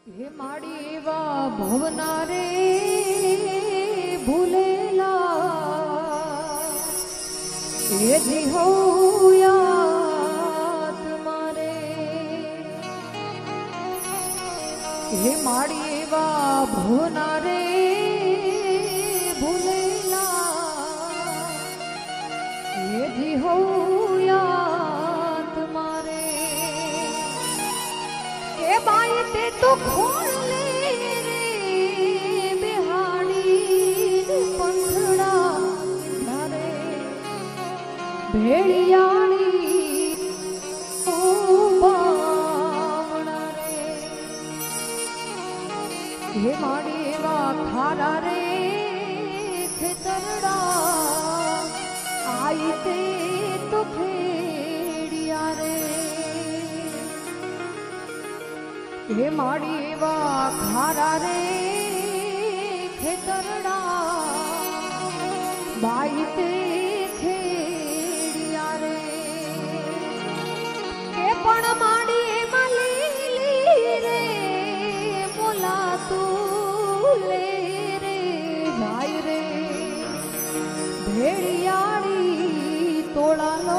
હે માડી એવા ભવના રે ભૂલેલા હે જી હો યાદ મારે હે માડી એવા ભવના રે ભૂલેલા હે જી હો યાદ મારે એ બાઈ તે તો ખોળ લે રે બેહાડી પંથડા ધારે ભેળિયાળી બાવણા રે હે માડી એવા ખારા રે ખેતરડા આઈ તે તો ખેડિયા રે હે માડી એવા ખારા રે ખેતરડા બાઈ તે ખેડિયા રે કે પણ માડી એમાં લીલી રે બોલાતું લે રે જાય રે ભેળિયાળી તોળા લો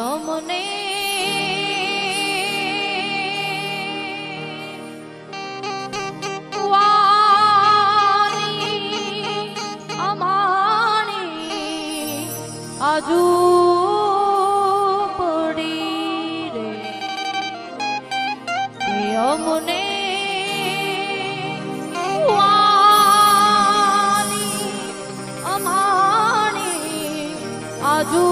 અમને વાની અમાણી આજુ પડી રે અમને વાની અમાણી આજુ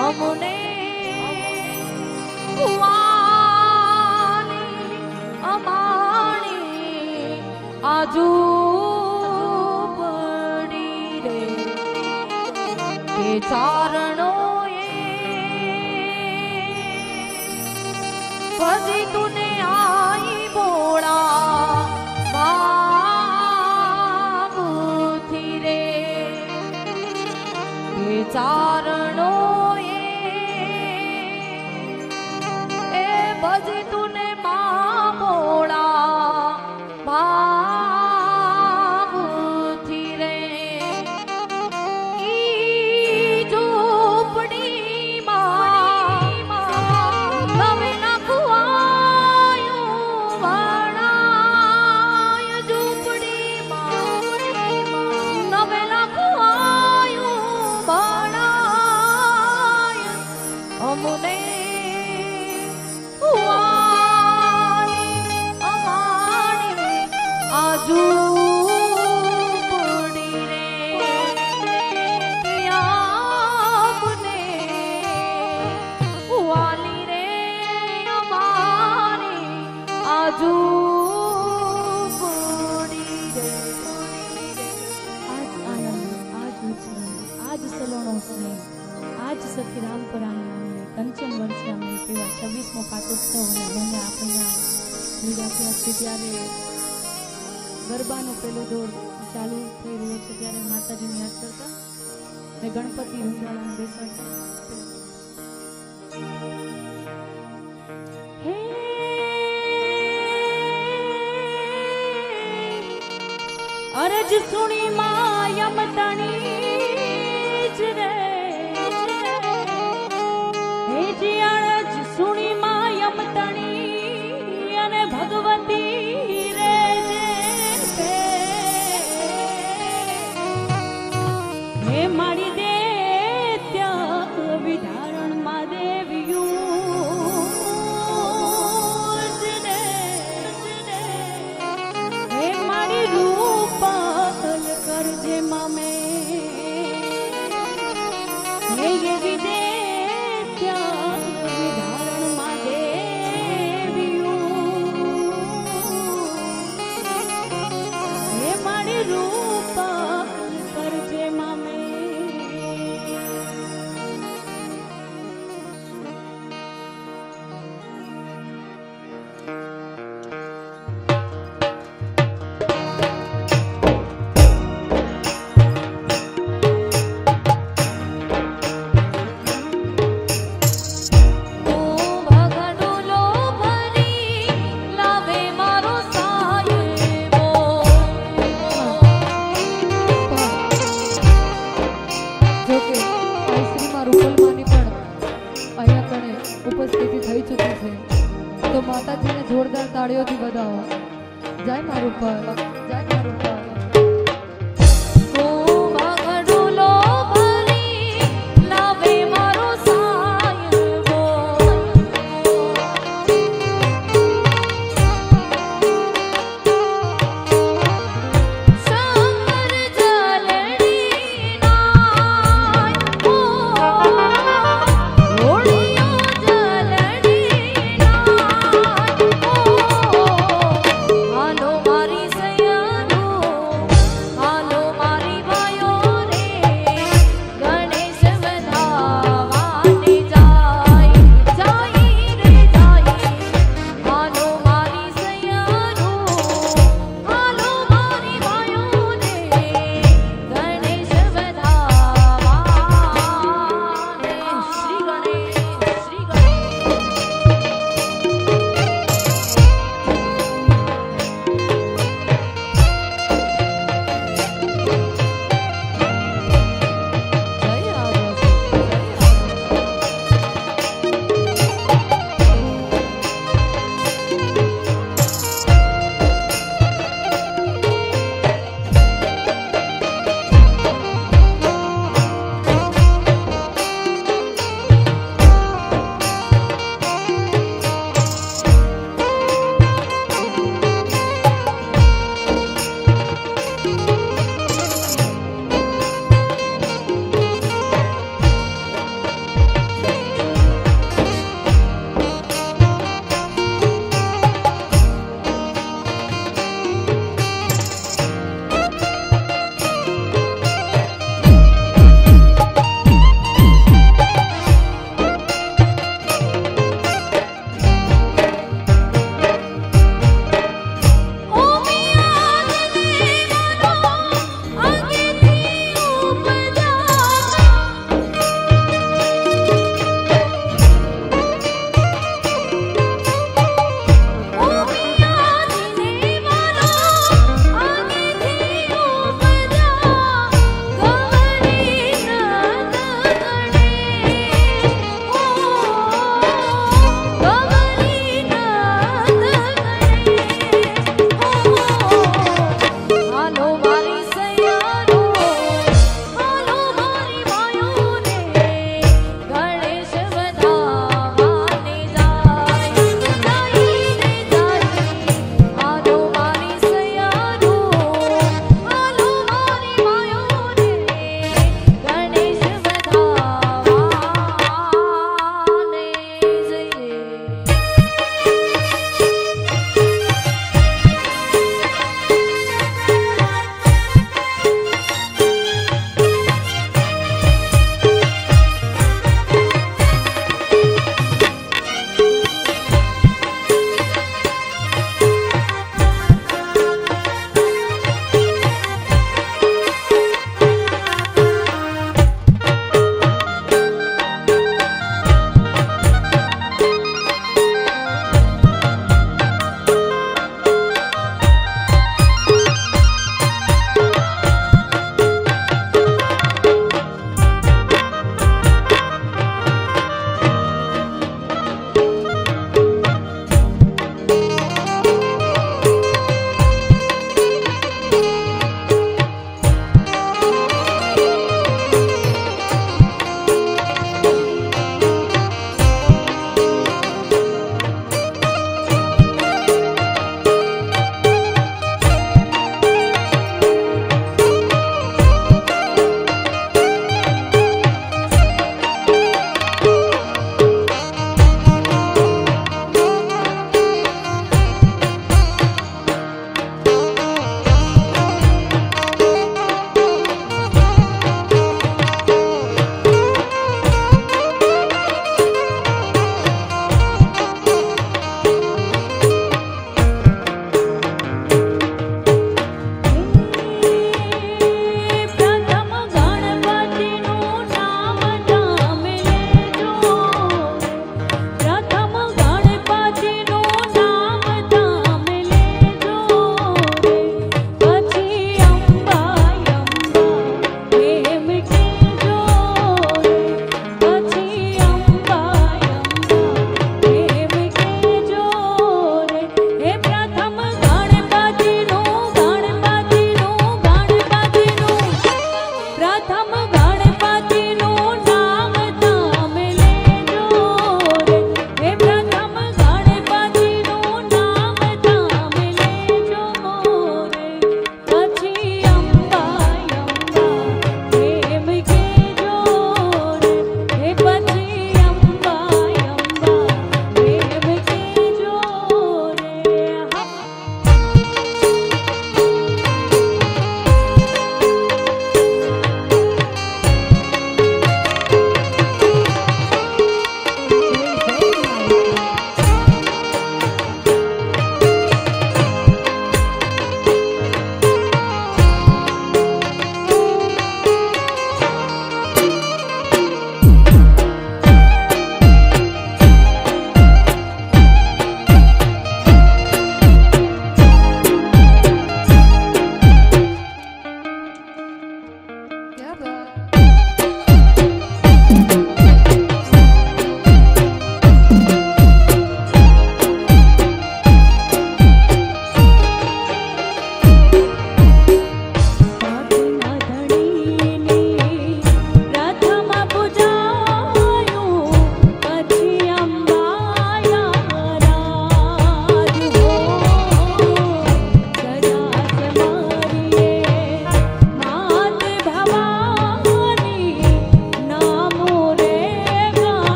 અમને અમાણી આજુ પડી રે કે ચારણો પછી તુને આઈ બોળા બાબુથી રે કે ચારણો ભજી તુને મા બોળા ભાવથી રે ઈ ઝૂંપડીમાં નવે નાખવાયું વણાય ઝૂંપડીમાં નવે નાખવાયું વણાય અમને આજુ પડી રે આપને વાલી રે અમારી આજુ પડી રે આજ આનંદ આજ ઉછરણ આજ સલોણો સ્નેહ આજ સખી રામપરાની આંગણે કંચન વર્ષે અમે તેવા 26મો પાટોત્સવ અને બંને આપણા લીધા છે ત્યારે ગરબાનો પેલો દોર ચાલુ થઈ રહ્યો છે ત્યારે માતાજીને યાદ કરતા ને ગણપતિ રૂંધાણાને બેસાડતા હે અરજ સુણી માયમ તણી જ રે હે જી અરજ સુણી માયમ તણી અને ભગવતી રે હે મારી દે ત્યાં વિધારણ માં દેવ્યું માતાજીને જોરદાર તાળીઓથી વધાવો. જય મારું પર, જય મારું પર. મારી સૈયાનો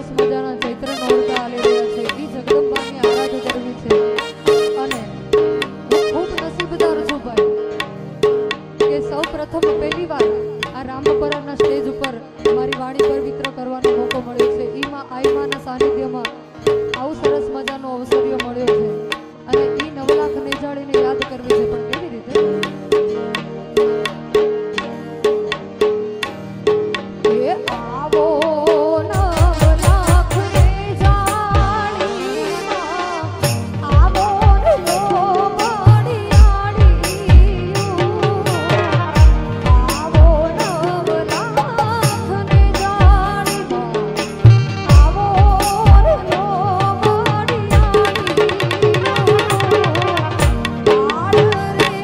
સરસ મજાના ચૈત્ર નોરતા આલી રહ્યા છે. ઈ જગદંબાની આરાધના કરવી છે. અને હું ખૂબ નસીબદાર છું ભાઈ કે સૌ પ્રથમ પહેલી વાર આ રામપરાના સ્ટેજ ઉપર મારી વાણી પવિત્ર કરવાનો મોકો મળ્યો છે. ઈમાં આઈમાના સાનિધ્યમાં આવું સરસ મજાનો અવસર્ય મળ્યો છે. અને ઈ નવલાખ નેજાળીને યાદ કરવી છે. પણ કેવી રીતે? એ આવો નવલાખ નેજાળીમાં આવો લો આવો નવલાખ નેજાળીમાં આવો લો બાળ રે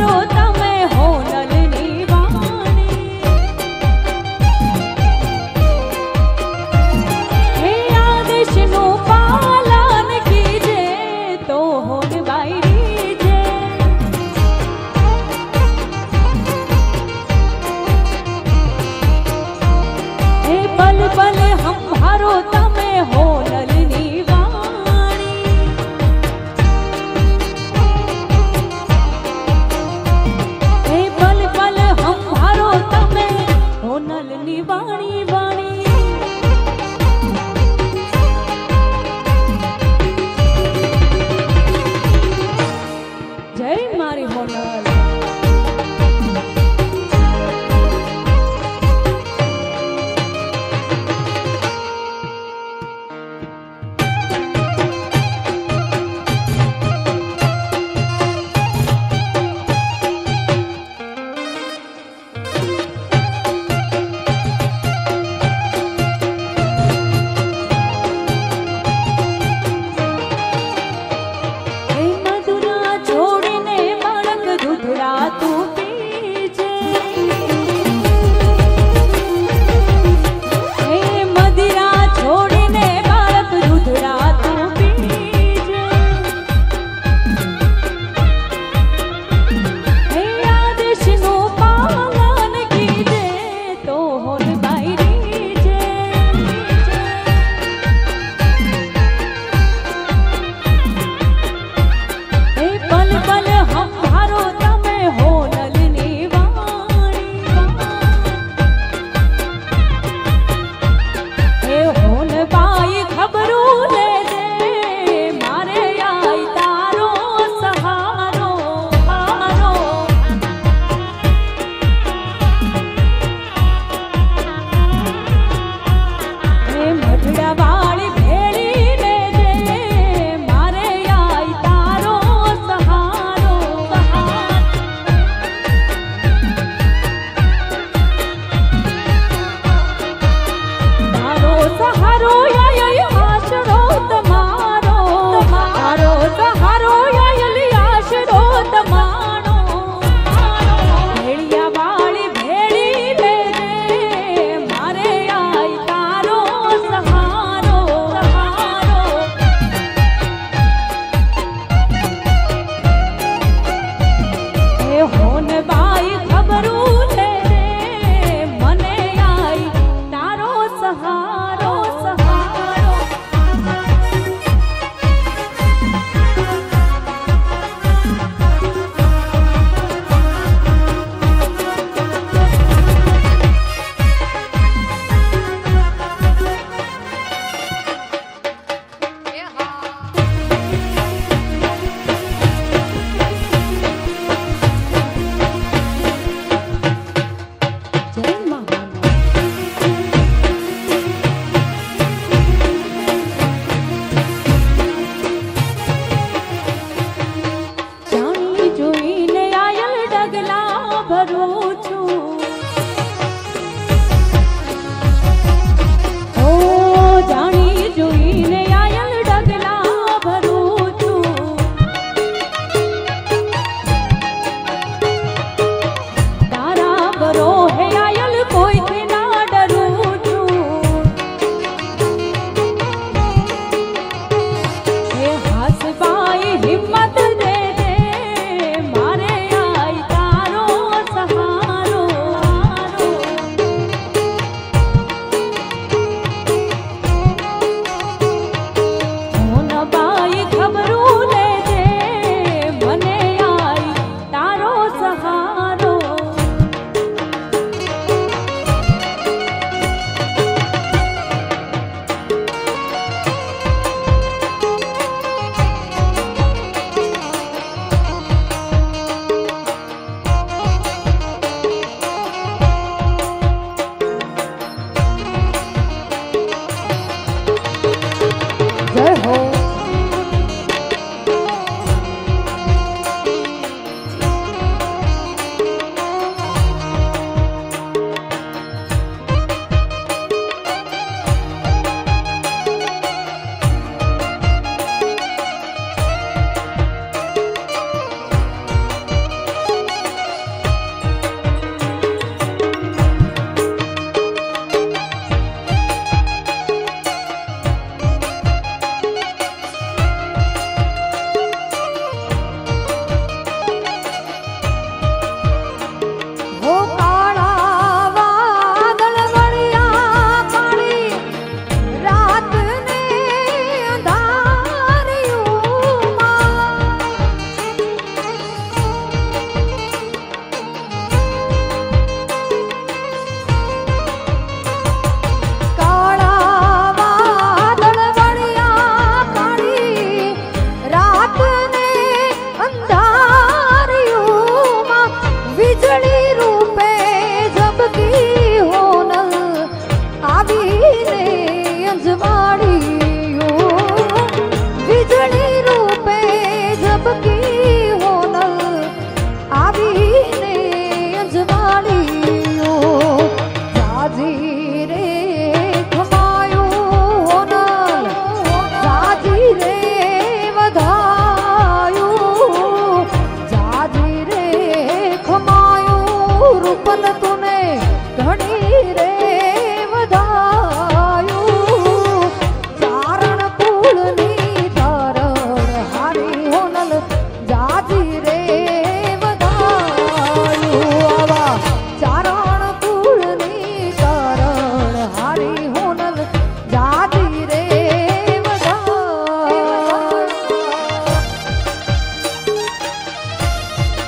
હંભારો તમે હો નલની વાણી હે આદેશનું પાલન કીજે તો હોન બાયરી છે હે પલ પલ હંભારો તમે હો નલની વાણી હે પલ પલ હંભારો તમે હો નલની વાણી વાણી જય મારી હોનલ હે મધુરા છોડીને બાળક દૂધ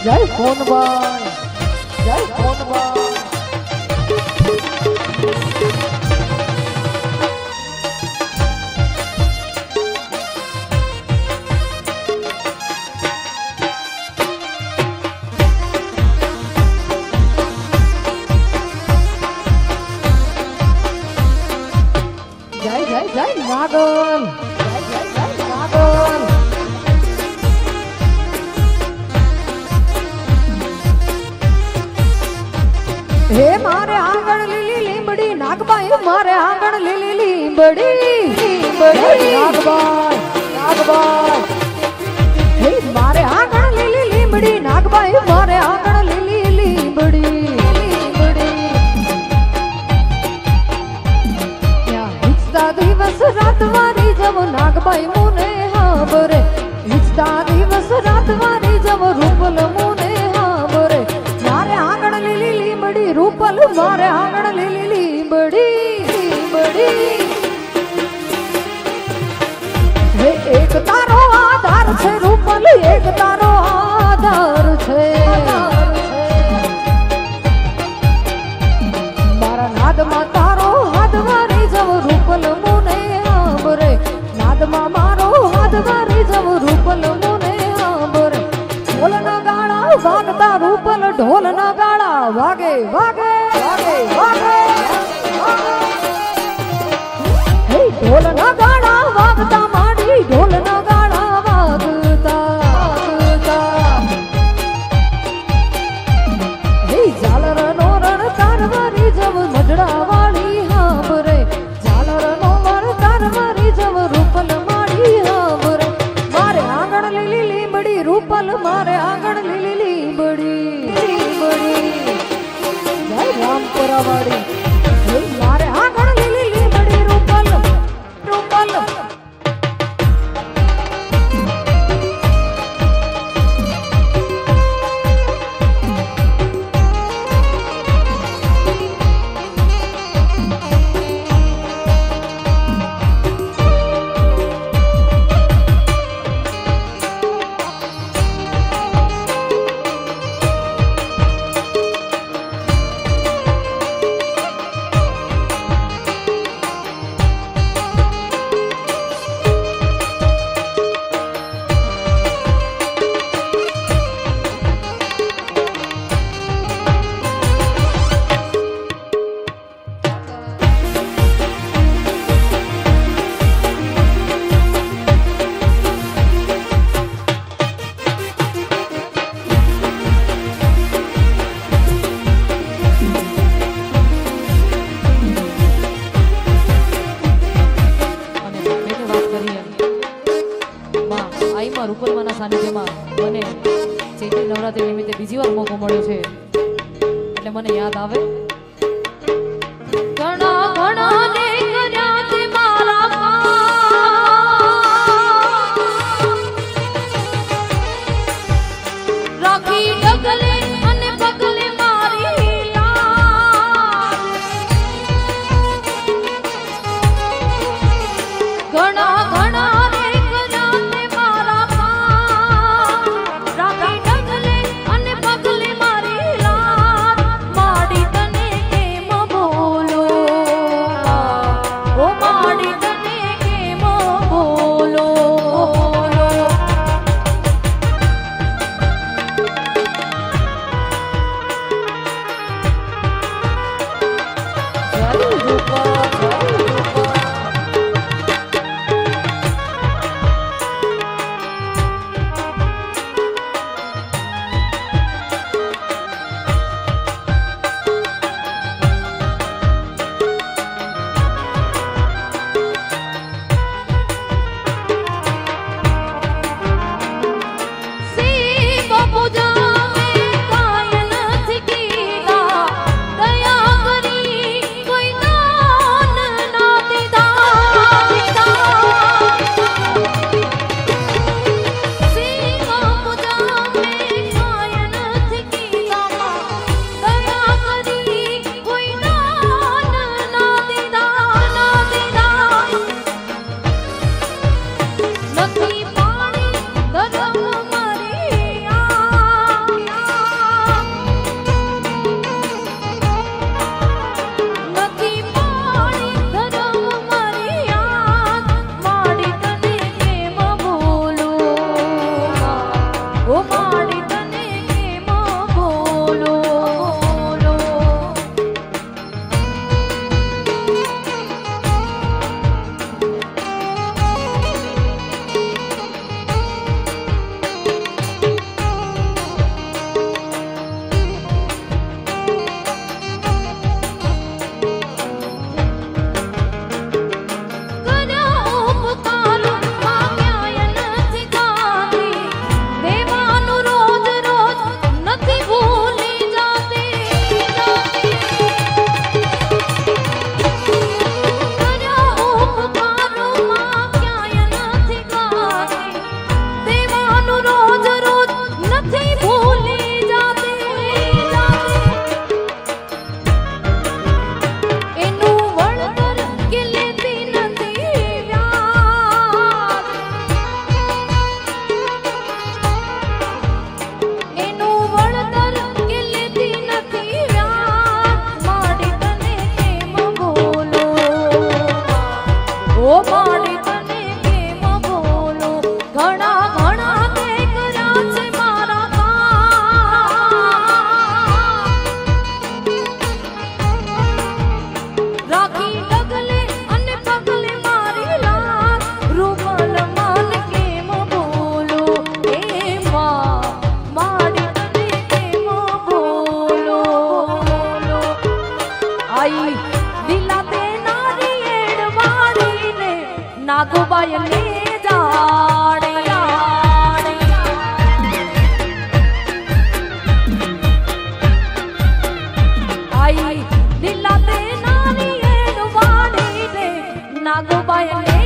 જય ફોનભાઈ, જય ફોનભાઈ. જય જય જય નાગલ, જય જય જય નાગલ. હે મારે આંગણ લીલી લીંબડી નાગબાઈ, મારે આંગણ લીલી લીંબડી લીંબડી નાગબાઈ, નાગબાઈ. હે મારે આંગણ લીલી લીંબડી નાગબાઈ, મારે આંગણ લીલી લીંબડી લીંબડી. ત્યાં ઈચ્છતા દિવસ રાત વારી જવ નાગબાઈ મુને હાબરે, ઈચ્છતા દિવસ રાત વારી જવ રૂપલ મુને હાબરે. મારે આંગણ લીલી લીંબડી રૂપલ, મારે આંગણ લીલી લીંબડી લીંબડી. હે એક તારો આધાર છે રૂપલ, એક તારો આધાર છે. મારા નાદમાં તારો હાથ વારી જવ રૂપલ મુને હાબરે, નાદમાં મારો હાથ વારી જવ રૂપલ મુને હાબરે. ઢોલના ગાળા વાગતા રૂપલ, ઢોલના ગાળા વાગે વાગે વાગે વાગે. હે ઢોલના ગાળા વાગતા માડી, ઢોલના ગાળા વાગતા વાગતા. હે ઝાલરનો રણ તારવારી જવ મઢડા વાળી હાંભરે, ઝાલરનો રણ તારવારી જવ રૂપલ માડી હાંભરે. મારે આંગણ લીલી લીંબડી રૂપલ, મારે આંગણ લીલી લીંબડી લીંબડી. જય રામપુરા વાળી. હે મારે આંગણ લીલી લીંબડી રૂપલ રૂપલ. રૂપલમાના સાનિધ્યમાં મને ચૈત્રી નવરાત્રી નિમિત્તે બીજી વાર મોકો મળ્યો છે, એટલે મને યાદ આવે ઘણા ઘણા ને કર્યા તે મારા રાખી ડગલે અને પગલે મારી લાલ. ઘણા ઘણા નાગબાઈ ને જાડે આઈ લીલા તે નાની એડવાણી રે નાગબાઈ ને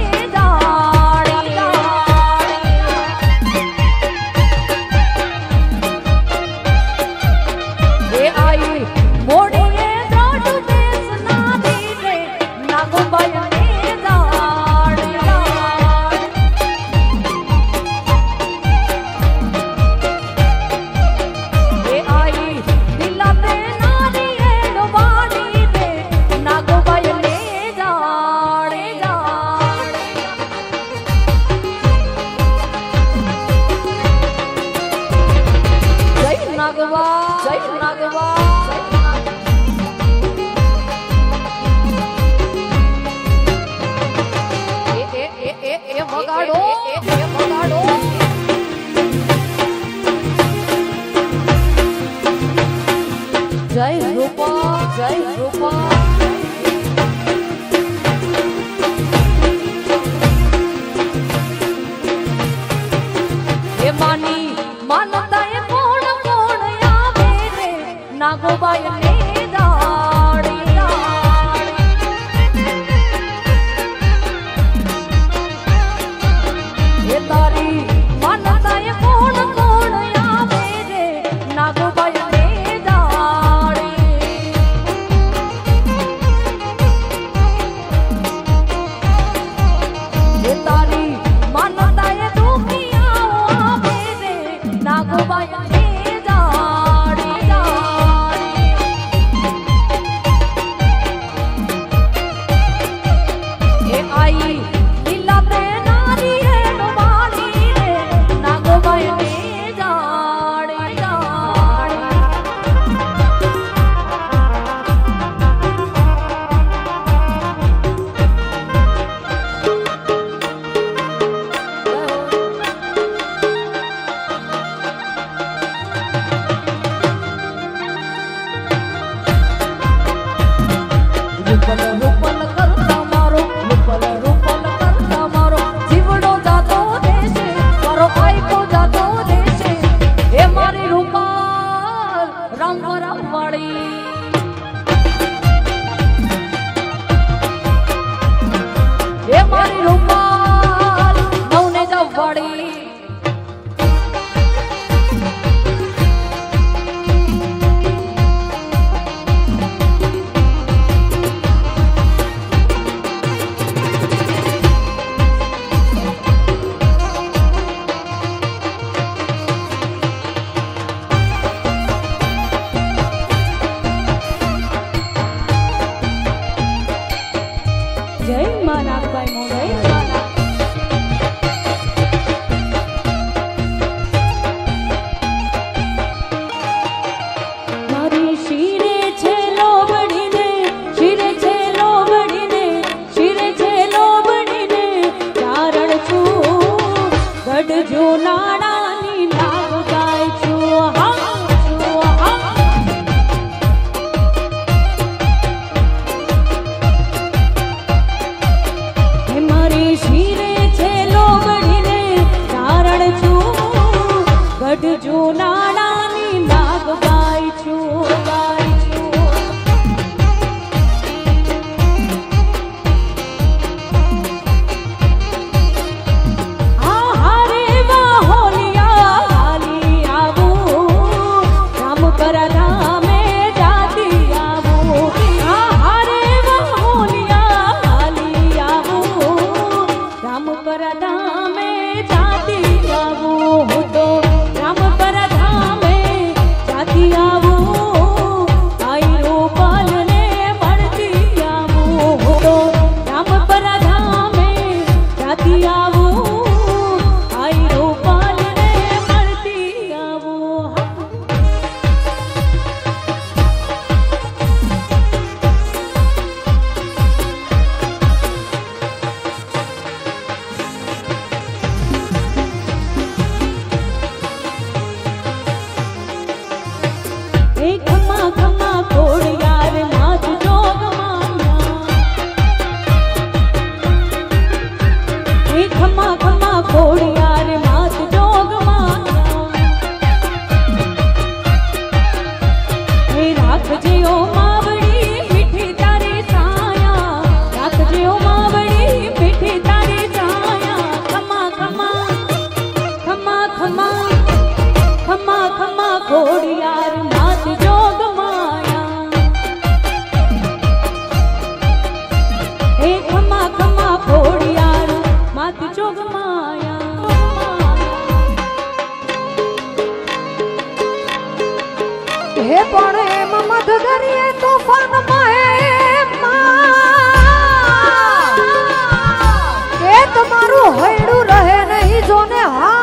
જય રૂપા જય રૂપા એ માની માનતા એ કોણ કોણ આવે રે નાગબાઈ ને એ તારી માનતા એ કોણ કોણ આવે રે નાગબાઈ ખોડિયાર માત જોગ માયા હે ખમા ખમા ખોડિયાર માત જોગ માયા હે પણ એમ મધ દરિયે તોફાન કે તમારું હૈડું રહે નહીં જોને હાથ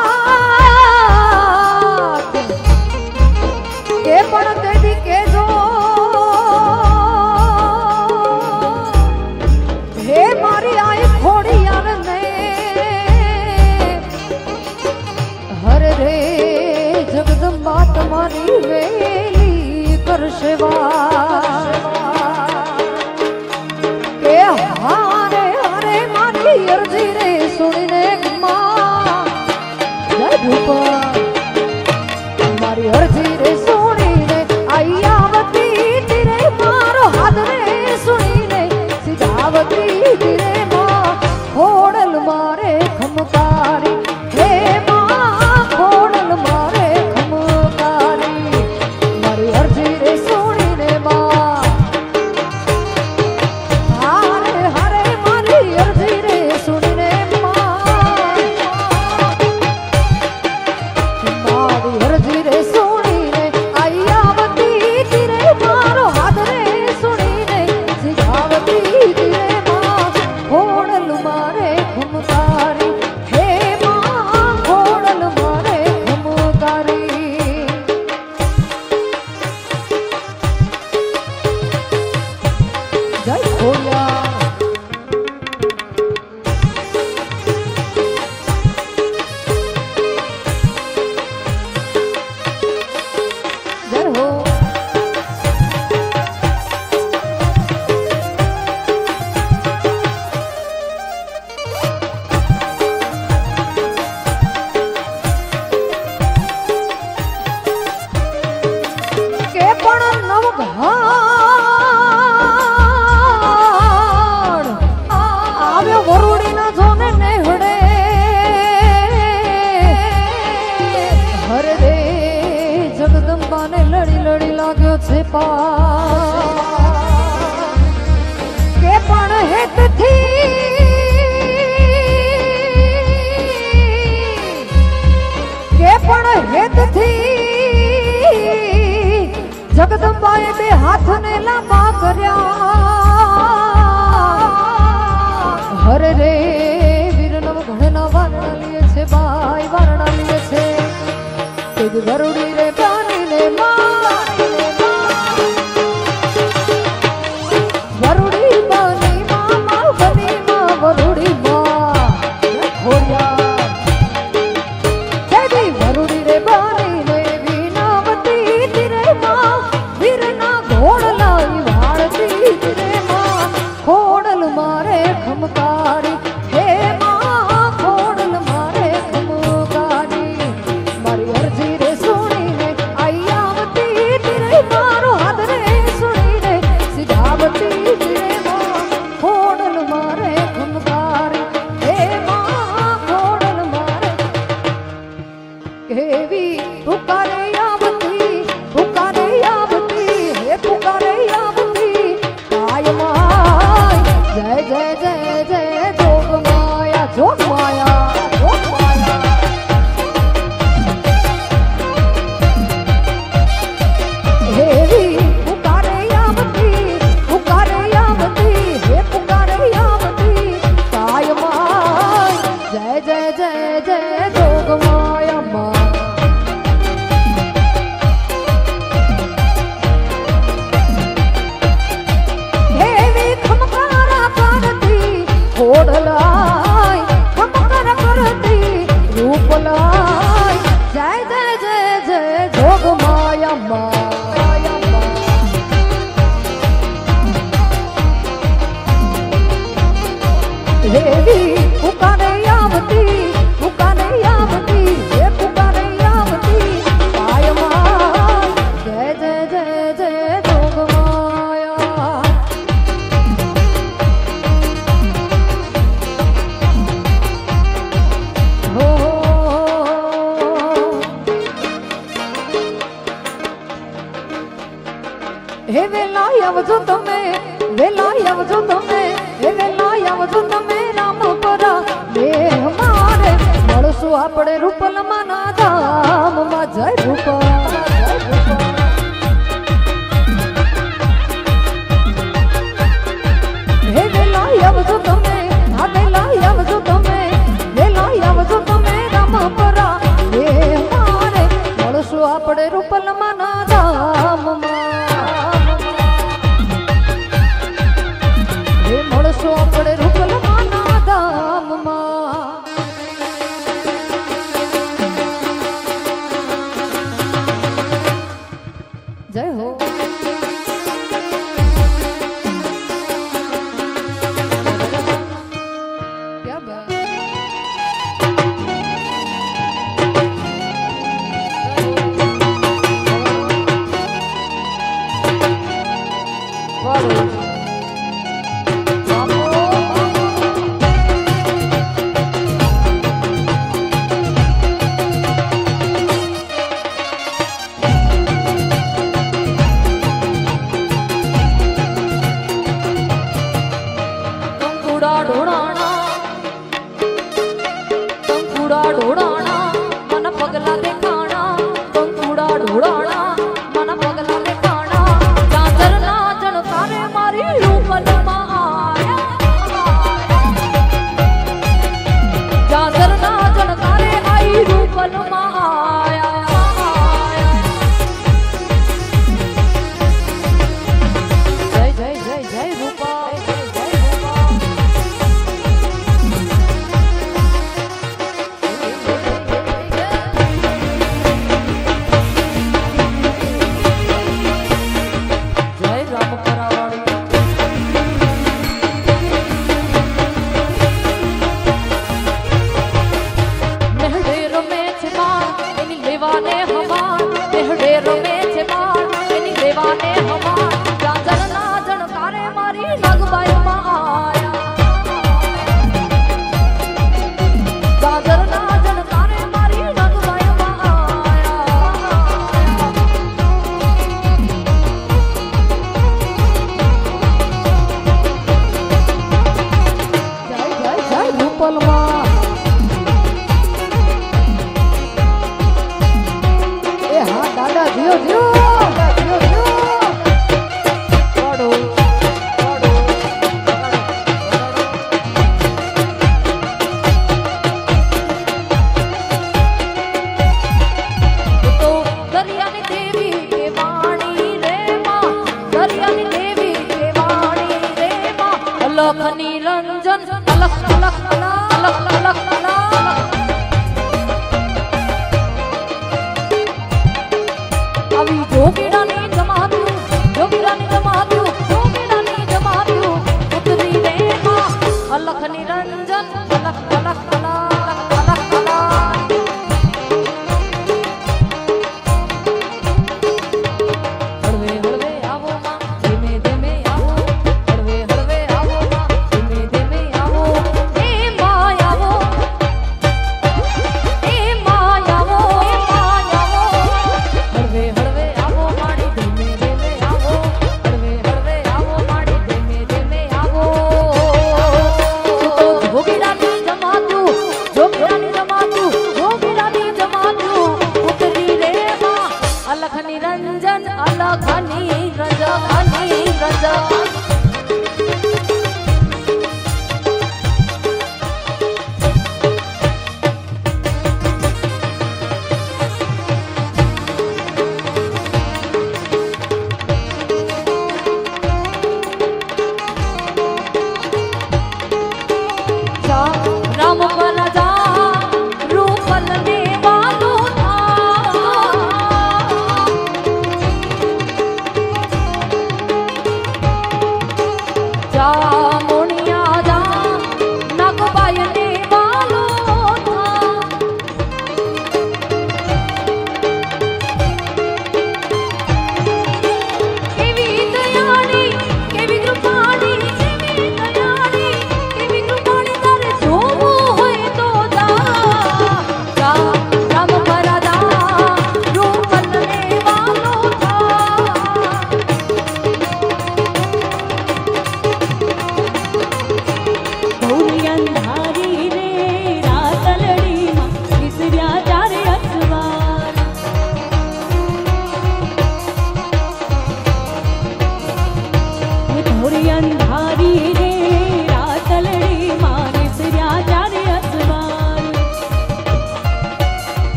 કે પણ તેદી કેજો હે મારી આઈ ખોડિયાર ને હર રે જગદંબા તમારી વેલી કરશે કે હારે હારે મારી અરજી રે સુણીને માં જય ભૂપા મારી અરજી રે સુણીને આઈ આવતી તીરે મારો હાથ રે સુણીને સીધાવતી તીરે માં ખોડલ મારે ખમકારી હે માં ખોડલ મારે ખમકારી મારી અરજી રે સુણીને માં હારે હારે મારી અરજી રે સુણીને માં મારી અરજી રે સુણીને આઈ આવતી તીરે મારો હાથ રે સુણીને સીધાવતી તીરે માં ખોડલ મારે ખમકારી હે માં ખોડલ મારે ખમકારી જય ખોડિયાર જય હો કે પણ નવઘાણ આવ્યો વરુડીના જોને નેહડે હર રે જગદંબાને લડી લડી લાગ્યો છે પા કે પણ હેતથી કે પણ હેતથી જગદંબાએ બે હાથને લાંબા કર્યા હર રે વીરનવ ઘણના વારણા લીએ છે બાઈ વારણા લીએ છે તે વરુડી રે પાણીને વરુડી બાની માં બની માં વરુડી માં ખોડિયાર તેદી વરુડી રે બાની વિનાવતી તીરે માં વીરના ઘોડલાઈ વાળતી તીરે માં ખોડલ મારે ખમકારી હે માં ખોડલ મારે ખમકારી મારી અરજી રે સુણીને આઈ આવતી તીરે મારો હાથ રે સુણીને સીધાવતી તીરે માં ખોડલ મારે ખમકારી હે માં ખોડલ મારે કેવી પુકારે આવતી હે પુકારે આવતી કાયમાય જય જય જય જય જોગ માયા જોગ માયા જોગ માયા એવી પુકારે આવતી હે પુકારે આવતી કાયમાય જય જય જય જય જોગ માયા માં એવી ખમકારા કરતી ખોડલાય ખમકાર કરતી રૂપલાય જય જય જય જય જોગ માયા માં એવી પુકારે આવતી હે પુકારે આવતી કાયમાં જય જય જય જય જોગ માયા હો હે વેલા આવજો તમે, વેલા આવજો તમે, હે વેલા આવજો તમે રામપરા લે અમારે મળશું આપણે રૂપલમાં ના ધામમાં જય રૂપા જય રૂપા હે વેલા આવજો તમે, હા વેલા આવજો તમે, વેલા આવજો તમે રામપરા લે અમારે મળશું આપણે રૂપલમાં ના ધામમાં મળશો આપણે રૂપલમાના ધામમાં જય હો ક્યા બાત વાહ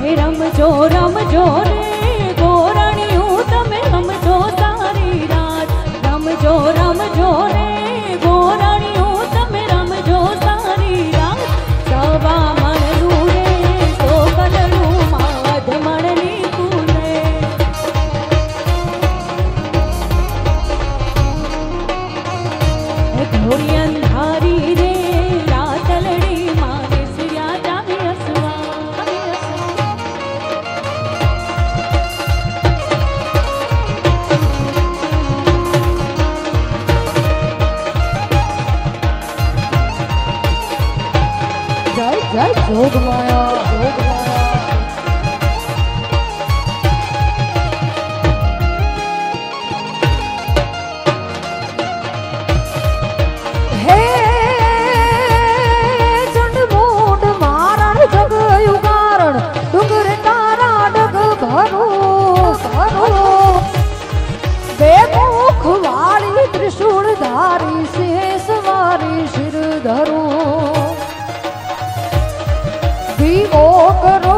હે રમજો રમજો રે ગોરાણીયું તમે રમજો સારી રાત રમજો રમજો રે ગોરાણીયું તમે રમજો સારી રાત સવા મણનું રે સોકલનું માધ મણની કુલે ઘોડી અંધારી રે રાતલડી મારે સિયા જાવી અસવા જય જય જોગમાયા જોગમાયા હે ચંડમુંડ મારણ જગ યુગારણ ડુંગર તારા ડગ ભરું બેમુખ વાળી ત્રિશૂળ ધારી શેષ વારી શિર ધરું દીવો કરો